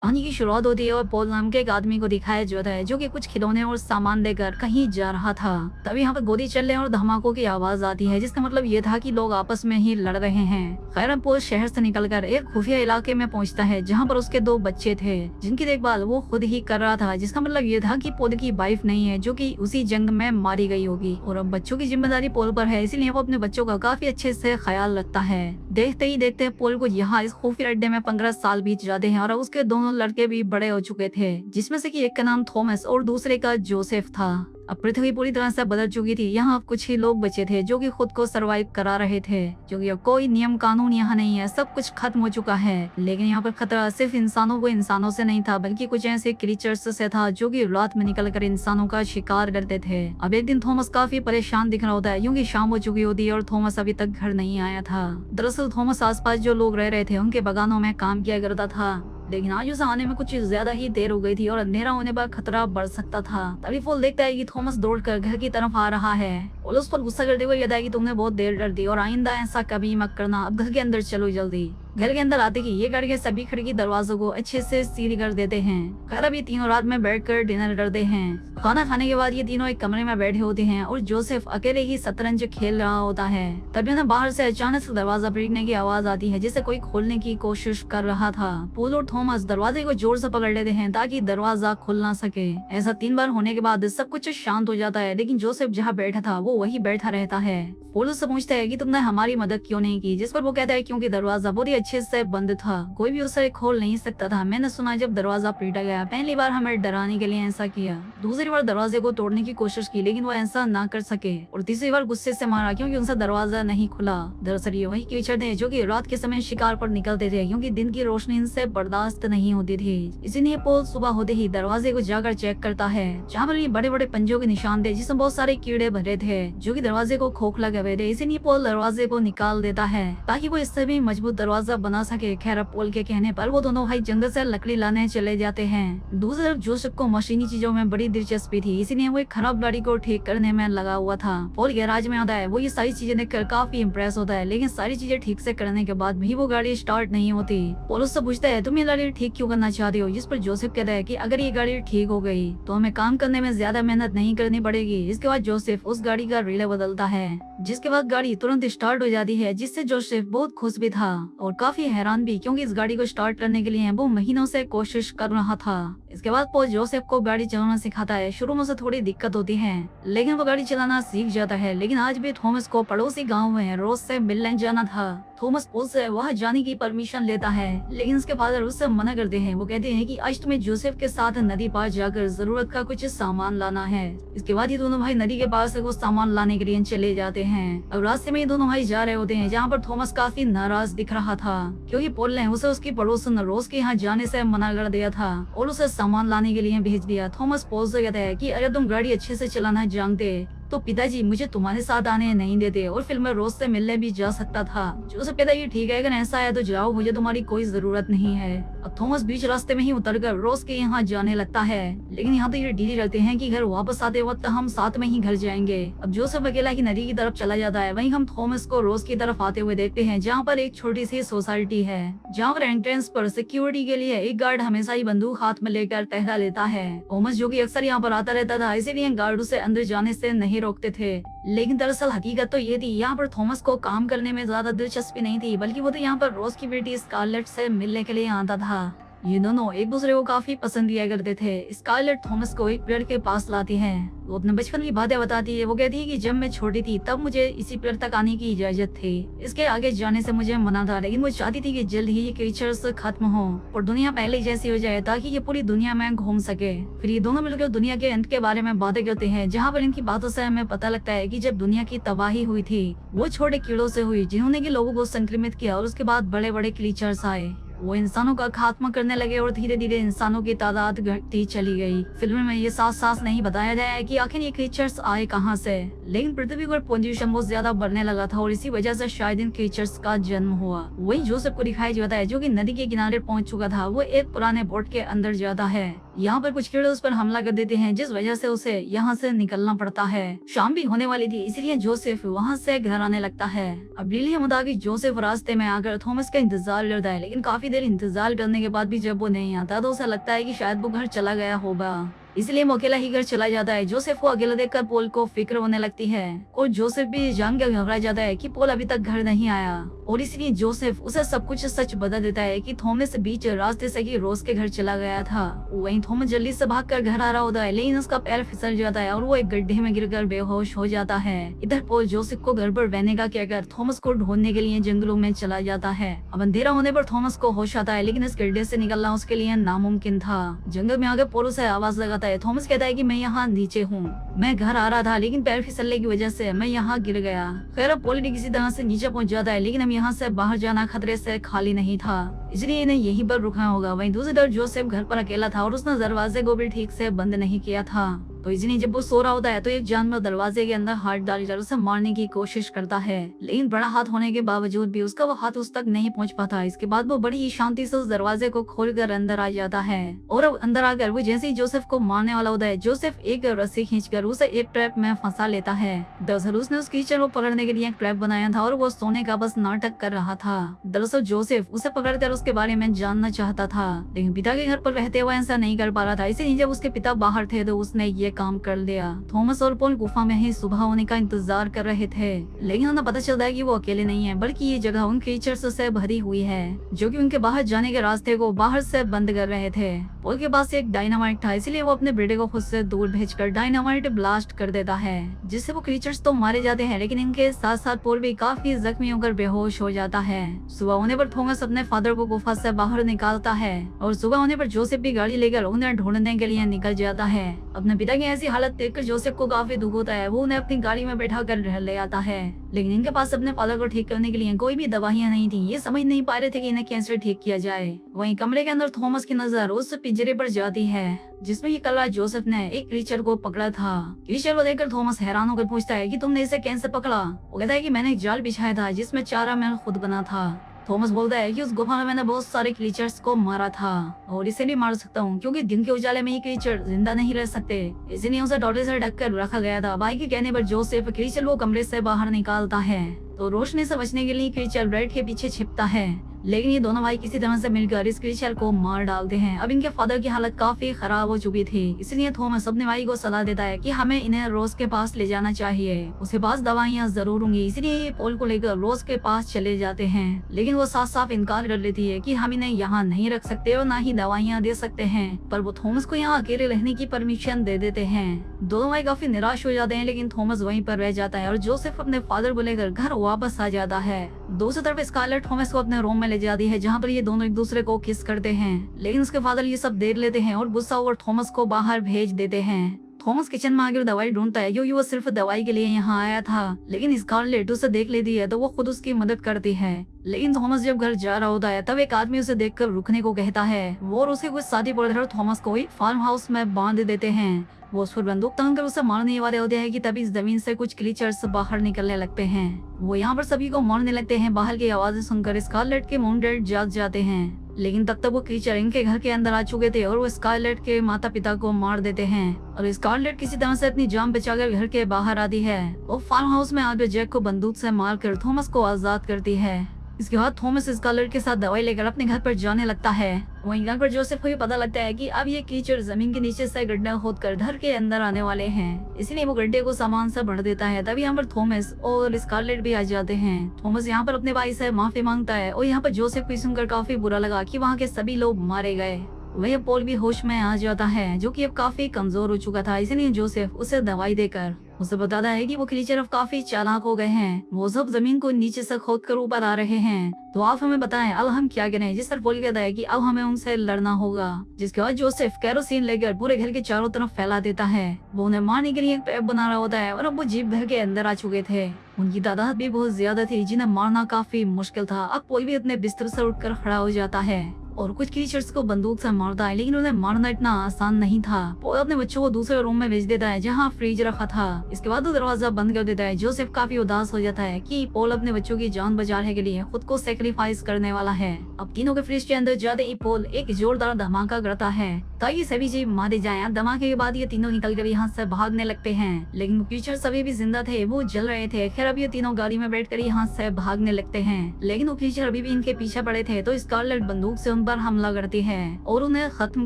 कहानी की शुरुआत होती है और पॉल नाम के एक आदमी को दिखाया जाता है जो कि कुछ खिलौने और सामान लेकर कहीं जा रहा था। तभी यहाँ पर गोली चलने और धमाकों की आवाज आती है, जिसका मतलब ये था कि लोग आपस में ही लड़ रहे हैं। खैर पॉल शहर से निकलकर एक खुफिया इलाके में पहुंचता है जहाँ पर उसके दो बच्चे थे जिनकी देखभाल वो खुद ही कर रहा था, जिसका मतलब ये था कि पॉल की वाइफ नहीं है जो कि उसी जंग में मारी गई होगी और अब बच्चों की जिम्मेदारी पॉल पर है, इसीलिए वो अपने बच्चों का काफी अच्छे से ख्याल रखता है। देखते ही देखते पॉल को यहाँ इस खुफिया अड्डे में 15 साल बीत जाते हैं और अब उसके दोनों लड़के भी बड़े हो चुके थे, जिसमें से कि एक का नाम थॉमस और दूसरे का जोसेफ था। अब पृथ्वी पूरी तरह से बदल चुकी थी। यहाँ अब कुछ ही लोग बचे थे जो कि खुद को सरवाइव करा रहे थे, क्योंकि अब कोई नियम कानून यहाँ नहीं है, सब कुछ खत्म हो चुका है। लेकिन यहाँ पर खतरा सिर्फ इंसानों से नहीं था, बल्कि कुछ ऐसे क्रीचर्स से था जो कि रात में निकलकर इंसानों का शिकार करते थे। अब एक दिन थॉमस काफी परेशान दिख रहा होता है क्योंकि शाम हो चुकी होती है और थॉमस अभी तक घर नहीं आया था। दरअसल थॉमस आसपास जो लोग रह रहे थे उनके बागानों में काम किया करता था, लेकिन आज उसे आने में कुछ ज्यादा ही देर हो गई थी और अंधेरा होने पर खतरा बढ़ सकता था। तभी पॉल देखता है कि थॉमस दौड़कर घर की तरफ आ रहा है और उस पर गुस्सा करते हुए कहता है कि तुमने बहुत देर कर दी और आइंदा ऐसा कभी मत करना, अब घर के अंदर चलो जल्दी। घर के अंदर आते ही ये करके सभी खिड़की दरवाजों को अच्छे से सील कर देते हैं। खैर अब ये तीनों रात में बैठकर डिनर करते हैं। खाना खाने के बाद ये तीनों एक कमरे में बैठे होते हैं और जोसेफ अकेले ही शतरंज खेल रहा होता है। तभी उन्हें बाहर से अचानक से दरवाजा पीटने की आवाज आती है, जिसे कोई खोलने की कोशिश कर रहा था। पॉल और थॉमस दरवाजे को जोर से पकड़ लेते हैं ताकि दरवाजा खुल ना सके। ऐसा 3 बार होने के बाद सब कुछ शांत हो जाता है, लेकिन जोसेफ जहाँ बैठा था वो वही बैठा रहता है। पॉल उससे पूछता है कि तुमने हमारी मदद क्यों नहीं की, जिस पर वो कहता है क्योंकि दरवाजा बहुत ही अच्छे से बंद था, कोई भी उसे खोल नहीं सकता था। मैंने सुना जब दरवाजा पीटा गया, पहली बार हमें डराने के लिए ऐसा किया, दूसरी बार दरवाजे को तोड़ने की कोशिश की लेकिन वो ऐसा ना कर सके, और तीसरी बार गुस्से से मारा क्योंकि उनसे दरवाजा नहीं खुला। दरअसल ये वही कीचड़ थे जो कि रात के समय शिकार पर निकलते थे क्योंकि दिन की रोशनी इनसे बर्दाश्त नहीं होती थी। इसीलिए पॉल सुबह होते ही दरवाजे को जाकर चेक करता है, जहाँ पर ये बड़े बड़े पंजों के निशान थे जिसमें बहुत सारे कीड़े भरे थे जो कि दरवाजे को खोखला कर रहे थे। इसीलिए पॉल दरवाजे को निकाल देता है ताकि वो इससे भी मजबूत दरवाजा बना सके। खैर पॉल के कहने पर वो दोनों भाई जंगल से लकड़ी लाने चले जाते हैं। दूसरी तरफ जोसेफ को मशीनी चीजों में बड़ी दिलचस्पी थी, इसीलिए वो एक खराब गाड़ी को ठीक करने में लगा हुआ था। पॉल गैराज में आता है, वो ये सारी चीजें देखकर काफी इम्प्रेस होता है, लेकिन सारी चीजें ठीक से करने के बाद भी वो गाड़ी स्टार्ट नहीं होती। पॉल उससे पूछता है तुम ये गाड़ी ठीक क्यों करना चाहते हो, जिस पर जोसेफ कहता है कि अगर ये गाड़ी ठीक हो गई तो हमें काम करने में ज्यादा मेहनत नहीं करनी पड़ेगी। इसके बाद जोसेफ उस गाड़ी का रिले बदलता है, जिसके बाद गाड़ी तुरंत स्टार्ट हो जाती है, जिससे जोसेफ बहुत खुश भी था और काफी हैरान भी, क्योंकि इस गाड़ी को स्टार्ट करने के लिए वो महीनों से कोशिश कर रहा था। इसके बाद पॉल जोसेफ को गाड़ी चलाना सिखाता है। शुरू में उसे थोड़ी दिक्कत होती है लेकिन वो गाड़ी चलाना सीख जाता है। लेकिन आज भी थॉमस को पड़ोसी गांव में रोज से मिलने जाना था। थॉमस पॉल से वहाँ जाने की परमिशन लेता है, लेकिन उसके फादर उससे मना करते हैं। वो कहते हैं कि आज तुम्हें जोसेफ के साथ नदी पार जाकर जरूरत का कुछ सामान लाना है। इसके बाद ये दोनों भाई नदी के पास से वो सामान लाने के लिए चले जाते हैं। अब रास्ते में ये दोनों भाई जा रहे होते हैं, जहाँ पर थॉमस काफी नाराज दिख रहा था क्योंकि पॉल ने उसे उसकी पड़ोसन रोज के यहाँ जाने से मना कर दिया था और उसे सामान लाने के लिए भेज दिया। थॉमस पॉल से कहता है कि अगर तुम गाड़ी अच्छे से चलाना जानते तो पिताजी मुझे तुम्हारे साथ आने नहीं देते और फिर मैं रोज से मिलने भी जा सकता था। जोसेफ कहता है ठीक है, अगर ऐसा है तो जाओ, मुझे तुम्हारी कोई जरूरत नहीं है। अब थॉमस बीच रास्ते में ही उतरकर रोज के यहाँ जाने लगता है, लेकिन यहाँ तो ये डील करते हैं कि घर वापस आते वक्त हम साथ में ही घर जाएंगे। अब जोसेफ अकेला ही नदी की तरफ चला जाता है। वहीं हम थॉमस को रोज की तरफ आते हुए देखते हैं, जहाँ पर एक छोटी सी सोसाइटी है, जहाँ पर एंट्रेंस पर सिक्योरिटी के लिए एक गार्ड हमेशा ही बंदूक हाथ में लेकर टहला लेता है। थॉमस जो की अक्सर यहाँ पर आता रहता था, इसीलिए गार्ड उसे अंदर जाने से नहीं रोकते थे। लेकिन दरअसल हकीकत तो ये थी, यहाँ पर थॉमस को काम करने में ज्यादा दिलचस्पी नहीं थी, बल्कि वो तो यहाँ पर रोज की बेटी स्कारलेट से मिलने के लिए आता था। ये दोनों एक दूसरे को काफी पसंद किया करते थे। स्कारलेट थॉमस को एक पेड़ के पास लाती है। वो अपने बचपन की बातें बताती है। वो कहती है कि जब मैं छोटी थी तब मुझे इसी पेड़ तक आने की इजाजत थी, इसके आगे जाने से मुझे मना था, लेकिन वो चाहती थी कि जल्द ही ये क्रीचर्स खत्म हो और दुनिया पहले जैसी हो जाए ताकि ये पूरी दुनिया में घूम सके। फिर ये दोनों मिलकर दुनिया के अंत के बारे में बातें करते हैं, जहाँ पर इनकी बातों से हमें पता लगता है कि जब दुनिया की तबाही हुई थी वो छोटे कीड़ों से हुई, जिन्होंने की लोगों को संक्रमित किया और उसके बाद बड़े बड़े क्रीचर्स आए। वो इंसानों का खात्मा करने लगे और धीरे धीरे इंसानों की तादाद घटती चली गई। फिल्म में ये साफ साफ नहीं बताया गया है कि आखिर ये क्रीचर्स आए कहाँ से, लेकिन पृथ्वी पर पोल्यूशन बहुत ज्यादा बढ़ने लगा था और इसी वजह से शायद इन क्रीचर्स का जन्म हुआ। वही जोसेफ को दिखाई जाता है जो कि नदी के किनारे पहुंच चुका था। वो एक पुराने बोट के अंदर जाता है, यहाँ पर कुछ कीड़े उस पर हमला कर देते हैं, जिस वजह से उसे यहाँ से निकलना पड़ता है। शाम भी होने वाली थी, इसलिए जोसेफ वहाँ से घर आने लगता है। अब लिली के मुताबिक जोसेफ रास्ते में आकर थॉमस का इंतजार करता है, लेकिन काफी देर इंतजार करने के बाद भी जब वो नहीं आता तो उसे लगता है कि शायद वो घर चला गया होगा, इसलिए वो अकेला ही घर चला जाता है। जोसेफ को अकेला देखकर पॉल को फिक्र होने लगती है और जोसेफ भी जानकर घबरा जाता है कि पॉल अभी तक घर नहीं आया, और इसलिए जोसेफ उसे सब कुछ सच बता देता है कि थॉमस बीच रास्ते से ही रोज के घर चला गया था। वहीं थॉमस जल्दी से भागकर घर आ रहा होता है, लेकिन उसका पैर फिसल जाता है और वो एक गड्ढे में गिरकर बेहोश हो जाता है। इधर पॉल जोसेफ को घर पर रहने का कहकर थॉमस को ढूंढने के लिए जंगलों में चला जाता है। अब अंधेरा होने पर थॉमस को होश आता है, लेकिन इस गड्ढे से निकलना उसके लिए नामुमकिन था। जंगल में आकर पॉल उसे आवाज लगाता है। थॉमस कहता है कि मैं यहाँ नीचे हूँ, मैं घर आ रहा था लेकिन पैर फिसलने की वजह से मैं यहाँ गिर गया। खैर अब पॉल भी किसी तरह से नीचे पहुंच जाता है, लेकिन अब यहाँ से बाहर जाना खतरे से खाली नहीं था, इसलिए इन्हें यहीं पर रुकना होगा। वहीं दूसरी तरफ जोसेफ घर पर अकेला था और उसने दरवाजे को भी ठीक से बंद नहीं किया था, तो इसलिए जब वो सो रहा होता है तो एक जानवर दरवाजे के अंदर हाथ डालकर उसे मारने की कोशिश करता है, लेकिन बड़ा हाथ होने के बावजूद भी उसका वो हाथ उस तक नहीं पहुंच पाता। इसके बाद वो बड़ी ही शांति से उस दरवाजे को खोलकर अंदर आ जाता है, और अब अंदर आकर वो जैसे ही जोसेफ को मारने वाला होता है, जोसेफ एक रस्सी खींचकर उसे एक ट्रैप में फंसा लेता है। दरअसल उसने उस कीचड़ को पकड़ने के लिए एक ट्रैप बनाया था और वो सोने का बस नाटक कर रहा था। दरअसल जोसेफ उसे पकड़कर उसके बारे में जानना चाहता था, लेकिन पिता के घर पर रहते हुए ऐसा नहीं कर पा रहा था, इसीलिए जब उसके पिता बाहर थे तो उसने ये काम कर लिया। थॉमस और पॉल गुफा में ही सुबह होने का इंतजार कर रहे थे, लेकिन उन्हें पता चलता है कि वो अकेले नहीं है, बल्कि ये जगह उन क्रीचर्स से भरी हुई है, जो कि उनके बाहर जाने के रास्ते को बाहर से बंद कर रहे थे। पॉल के पास एक डायनामाइट था, इसलिए वो अपने बेटे को खुद से दूर भेजकर डायनामाइट ब्लास्ट कर देता है, जिससे वो क्रीचर्स तो मारे जाते हैं, लेकिन इनके साथ साथ पॉल भी काफी जख्मी होकर बेहोश हो जाता है। सुबह होने पर थॉमस अपने फादर को गुफा से बाहर निकालता है, और सुबह होने पर जोसेफ भी गाड़ी लेकर उन्हें ढूंढने के लिए निकल जाता है। अपने पिता की ऐसी हालत देखकर जोसेफ को काफी दुख होता है, वो उन्हें अपनी गाड़ी में बैठा कर ले आता है, लेकिन इनके पास अपने फादर को ठीक करने के लिए कोई भी दवाइयां नहीं थी। ये समझ नहीं पा रहे थे कि इन्हें कैसे ठीक किया जाए। वहीं कमरे के अंदर थॉमस की नजर उस पिंजरे पर जाती है जिसमें ये कल रात जोसेफ ने एक क्रीचर को पकड़ा था। क्रीचर को देखकर थॉमस हैरान होकर पूछता है कि तुमने इसे कैसे पकड़ा। वो कहता है कि मैंने एक जाल बिछाया था जिसमें चारा मैंने खुद बना था। थॉमस बोलता है कि उस गुफा में मैंने बहुत सारे क्रीचर्स को मारा था और इसे भी मार सकता हूँ, क्योंकि दिन के उजाले में ये क्रीचर जिंदा नहीं रह सकते, इसलिए उसे डॉक्टर से ढक कर रखा गया था। भाई के कहने पर जोसेफ क्रीचर को कमरे से बाहर निकालता है, तो रोशनी से बचने के लिए क्रीचर बेड के पीछे छिपता है, लेकिन ये दोनों भाई किसी तरह से मिलकर इस क्रीचर को मार डालते हैं। अब इनके फादर की हालत काफी खराब हो चुकी थी, इसलिए थॉमस अपने भाई को सलाह देता है कि हमें इन्हें रोज के पास ले जाना चाहिए, उसके पास दवाइयाँ जरूर होंगी। इसलिए ये पॉल को लेकर रोज के पास चले जाते हैं, लेकिन वो साफ साफ इनकार कर लेती है कि हम इन्हें यहाँ नहीं रख सकते और न ही दवाइयाँ दे सकते हैं, पर वो थॉमस को यहाँ अकेले रहने की परमिशन दे देते हैं। दोनों भाई काफी निराश हो जाते हैं, लेकिन थॉमस वहीं पर रह जाता है और जोसेफ अपने फादर को लेकर घर वापस आ जाता है। दूसरी तरफ स्कारलेट थॉमस को अपने रूम में ले जाती है, जहाँ पर ये दोनों एक दूसरे को किस करते हैं, लेकिन उसके फादर ये सब देख लेते हैं और गुस्सा होकर थॉमस को बाहर भेज देते हैं। थॉमस किचन में आकर दवाई ढूंढता है, क्योंकि वो सिर्फ दवाई के लिए यहाँ आया था, लेकिन स्कारलेट उसे देख लेती है तो वो खुद उसकी मदद करती है। लेकिन थॉमस जब घर जा रहा होता है तब एक आदमी उसे देखकर रुकने को कहता है, वो और उसके कुछ साथी पड़ोसी थॉमस को एक फार्म हाउस में बांध देते हैं। वो उस पर बंदूक तानकर उसे मारने वाले होते हैं कि तभी इस जमीन से कुछ क्रीचर्स बाहर निकलने लगते हैं। वो यहाँ पर सभी को मारने लगते हैं। बाहर की आवाजें सुनकर स्कारलेट के माउंटेड जाग जाते हैं, लेकिन तब तक वो क्रीचर इनके घर के अंदर आ चुके थे और वो स्कारलेट के माता पिता को मार देते हैं। और स्कारलेट किसी तरह से अपनी जान बचाकर घर के बाहर आती है। वो फार्म हाउस में आकर जैक को बंदूक से मारकर थॉमस को आजाद करती है। इसके बाद थॉमस स्कारलेट के साथ दवाई लेकर अपने घर पर जाने लगता है। वहीं घर पर जोसेफ को भी पता लगता है कि अब ये कीचड़ जमीन के नीचे से गड्ढा खोदकर घर के अंदर आने वाले हैं, इसलिए वो गड्ढे को सामान से भर देता है। तभी यहाँ पर थॉमस और स्कारलेट भी आ जाते हैं। थॉमस यहाँ पर अपने भाई से माफी मांगता है और यहाँ पर जोसेफ को सुनकर काफी बुरा लगा कि वहाँ के सभी लोग मारे गए। वही पॉल भी होश में आ जाता है, जो कि अब काफी कमजोर हो चुका था, इसलिए जोसेफ उसे दवाई देकर उसे बताता है कि वो क्रीचर अब काफी चालाक हो गए हैं, वो सब जमीन को नीचे से खोद कर ऊपर आ रहे हैं, तो आप हमें बताएं अब हम क्या करें। जिस पर पॉल कहता है कि अब हमें उनसे लड़ना होगा। जिसके बाद जोसेफ केरोसिन लेकर पूरे घर के चारों तरफ फैला देता है। वो उन्हें मारने के लिए एक ट्रैप बना रहा होता है और अब वो जीप घर के अंदर आ चुके थे। उनकी तादाद भी बहुत ज्यादा थी, जिन्हें मारना काफी मुश्किल था। अब पॉल भी अपने बिस्तर से उठकर खड़ा हो जाता है और कुछ क्रीचर्स को बंदूक से मारता है, लेकिन उन्हें मारना इतना आसान नहीं था। पॉल अपने बच्चों को दूसरे रूम में भेज देता है जहाँ फ्रिज रखा था। इसके बाद वो दरवाजा बंद कर देता है। जोसेफ काफी उदास हो जाता है कि पॉल अपने बच्चों की जान बचाने के लिए खुद को सेक्रीफाइस करने वाला है। अब तीनों के फ्रिज के अंदर जाते ही पॉल एक जोरदार धमाका करता है ताकि सभी जीव मारे जाएं। धमाके के बाद ये तीनों निकल कर यहाँ से भागने लगते हैं, लेकिन क्रीचर्स अभी भी जिंदा थे, वो जल रहे थे। खैर अब ये तीनों गाड़ी में बैठकर यहाँ से भागने लगते हैं, लेकिन वो क्रीचर अभी भी इनके पीछे पड़े थे। तो स्कारलेट बंदूक से उन पर हमला करती है और उन्हें खत्म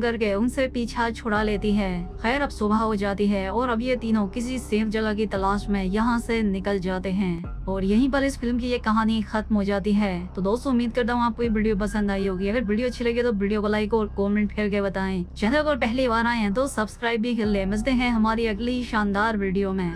करके उनसे पीछा छुड़ा लेती है। खैर अब सुबह हो जाती है और अब ये तीनों किसी सेफ जगह की तलाश में यहाँ से निकल जाते हैं और यहीं पर इस फिल्म की ये कहानी खत्म हो जाती है। तो दोस्तों उम्मीद करता हूँ आपको ये वीडियो पसंद आई होगी। अगर वीडियो अच्छी लगे तो वीडियो को लाइक और कमेंट करके बताएं। चैनल पर पहली बार आए हैं तो सब्सक्राइब भी कर ले। मिलते हैं हमारी अगली शानदार वीडियो में।